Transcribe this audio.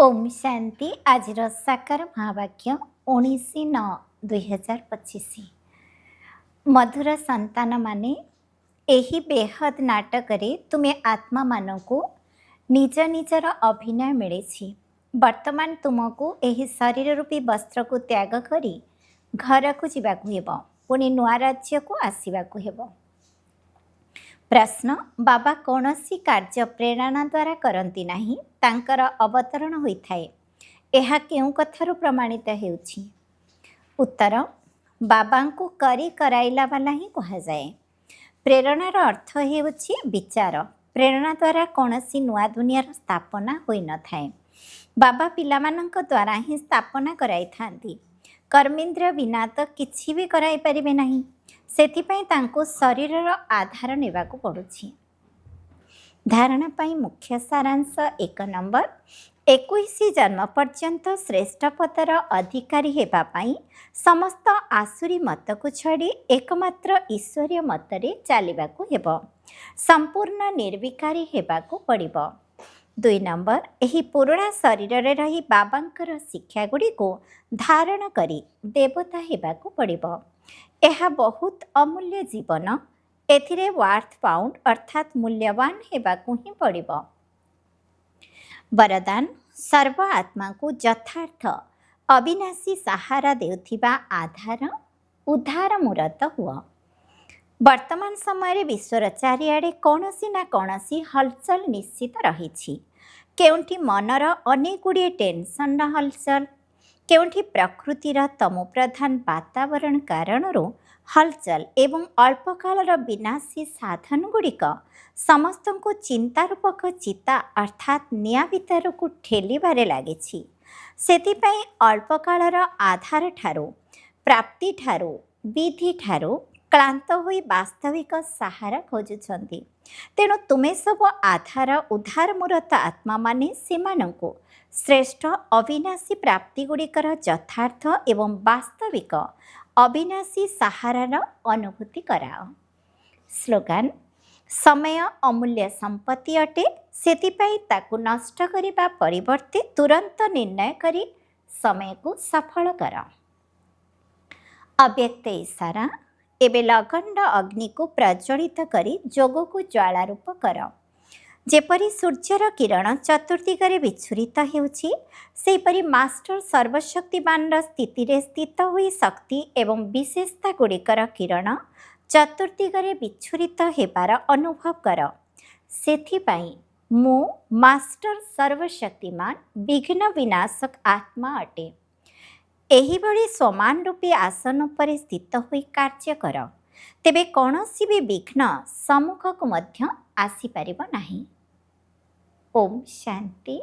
ओम शांति। आज साकार महावाक्य 19/9/2025। मधुर संतान माने एही बेहद नाटक रे तुम्हें आत्मा मान को निज निजर अभिनय मिले। वर्तमान तुमको एही शरीर रूपी वस्त्र को त्याग करी घर को जीवाकु हेबो, पुणी नुआ राज्य को आसीबाकु हेबो। प्रश्न, बाबा कौनसी कार्य प्रेरणा द्वारा करती नहीं, तांकर अवतरण होइथाए। एहा केउ कथारु प्रमाणित हेउछि? उत्तर, बाबा को करी कराइला वाला ही कहा जाए। प्रेरणार अर्थ हेउछि विचार। प्रेरणा द्वारा कौनसी नुआ दुनियार स्थापना होई न थाए। बाबा पिलामानंक द्वारा ही स्थापना कराई थांती। कर्मेंद्रिय बिना तो किछि भी कराई परिबे नहीं। सेथिपाई तांको शरीरर आधार नेबाकु पड़ुछि। धारणा पाई मुख्य सारांश 1 नंबर, 21 जन्म पर्यंत श्रेष्ठ पदर अधिकारी हेबा पाई समस्त आसुरी मत को छाड़ी एकमात्र ईश्वरीय मतरे चलिबाकु हेबो। संपूर्ण निर्विकारी हेबाकु पड़िबो। 2 नंबर, एही पुराणा शरीर रे रही बाबांकर शिक्षा गुड़ी को धारण करी देवता हेबाकु पड़िबो। यह बहुत अमूल्य जीवन। एथिरे वार्थ पाउंड अर्थात मूल्यवान हेबाकु ही पड़िबो। वरदान, सर्व आत्मा को यथार्थ अविनाशी सहारा देउथिबा आधार उद्धार मूरत हुआ। वर्तमान समय विश्वर चारिआडे कौनसी ना कौनसी हलचल निश्चित रही। केउंठी मनर अनेक गुड़िए टेंशन हलचल, केउंठी प्रकृतिर तमो प्रधान वातावरण कारणरू हलचल एवं अल्पकालर विनाशी साधन गुड़िक समस्त को चिंतारूपक चिता अर्थात निया भितर को ठेलिबारे लागिछि। सेथिपाई अल्पकालर आधार ठारू प्राप्ति ठारू विधि ठारू क्लांत होई वास्तविक सहारा खोजुछंती। तेणु तुमे सब आधार उद्धार मूरत आत्मा माने सेमानंको श्रेष्ठ अविनाशी प्राप्ति गुड़िकर यथार्थ एवं वास्तविक अविनाशी सहारार अनुभूति कराओ। स्लोगान, समय अमूल्य संपत्ति अटे, सेतिपाई ताकु नष्ट करिबा परिवर्ते तुरंत निर्णय करी समय को सफल कर। अव्यक्त इशारा, एबे लगंड अग्नि को प्रज्वलित करी जोग को ज्वाला रूप कर। जेपरी सूर्यर किरण चतुर्दिगरे विच्छुरित हेउछि, सेपरी मास्टर सर्वशक्तिमान स्थिति रे स्थित हुई शक्ति एवं विशेषता गुड़िकर किरण चतुर्दिगरे विच्छुरित हेबार अनुभव कर। सेथिपाई मु मास्टर सर्वशक्तिमान विघ्न विनाशक आत्मा अटे। एही भली समान रूपी आसन पर स्थित हुई कार्य कर, तेबे कौनसी भी विघ्न सम्मुख को मध्य आसी परिबो नाही। ओम शांति।